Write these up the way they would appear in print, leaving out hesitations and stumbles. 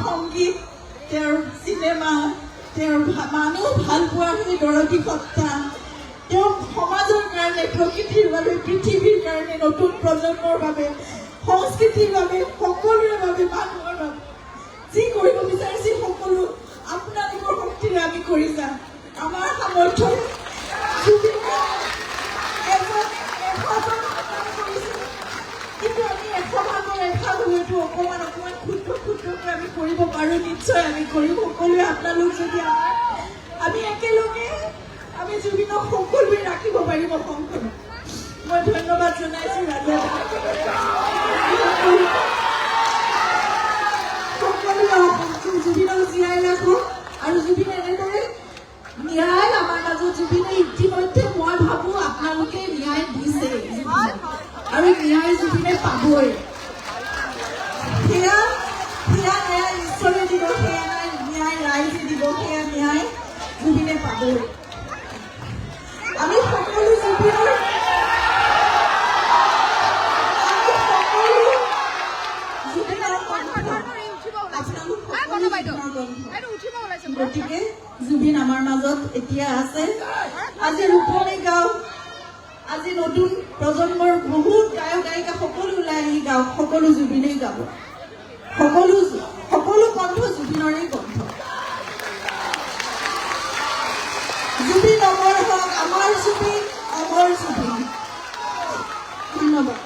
সংগীত, তেওঁৰ চিনেমা, তেওঁৰ মানুহ ভাল পোৱাৰ সেই দৰদী সত্তা, তেওঁ সমাজৰ কাৰণে, প্ৰকৃতিৰ বাবে, পৃথিৱীৰ কাৰণে, নতুন প্ৰজন্মৰ বাবে, সংস্কৃতিৰ বাবে, সকলোৰে বাবে, মানুহৰ বাবে যি কৰিব বিচাৰিছে সকলো আপোনালোকৰ শক্তিৰে আমি কৰি যাম। আমাৰ সামৰ্থ্যৰে কিন্তু আমি 100 ভাগৰ এভাগ হয়তো অকণমান ক্ষুদ্ৰকৈ আমি কৰিব পাৰোঁ। নিশ্চয় আমি কৰিম। সকলোৱে আপোনালোক যদি আমি একেলগে আমি জুবিনক সকলোৱে ৰাখিব পাৰিব সংসদত। মই ধন্যবাদ জনাইছো ৰাজা সকলোৱে জুবিনক জীয়াই ৰাখোঁ। আৰু জুবিন এনেদৰে ন্যায় আমাৰ মাজত জুবিনে ইতিমধ্যে মই ভাবোঁ আপোনালোকে ন্যায় দিছে আৰু ন্যায় জুবিনে পাবই। সেয়া ন্যায় ঈশ্বৰে দিব, সেয়া ন্যায় ৰাইজে দিব, সেয়া ন্যায় জুবিনে পাবই। আমি সকলো জুবিনৰ গতিকে জুবিন আমাৰ মাজত এতিয়া আছে। আজি ৰূপনী গাঁও, আজি নতুন প্ৰজন্মৰ বহুত গায়ক গায়িকা সকলো ওলাই আহি গাঁও, সকলো জুবিনেই গাব, সকলো কণ্ঠ জুবিনৰেই কণ্ঠ। জুবিন অমৰ হওক, আমাৰ জুবিন, অমৰ জুবিন। ধন্যবাদ।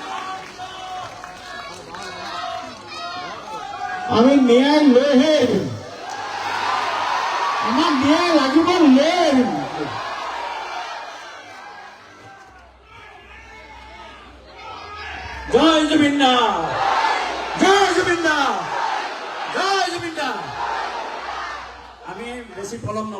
আমি ন্যায় লৈহে এৰিম, আমাক ন্যায় লাগিব, লৈ এৰিম। জয় জুবিন দা, জয় জুবিন দা, জয় জুবিন দা। আমি বেছি পলম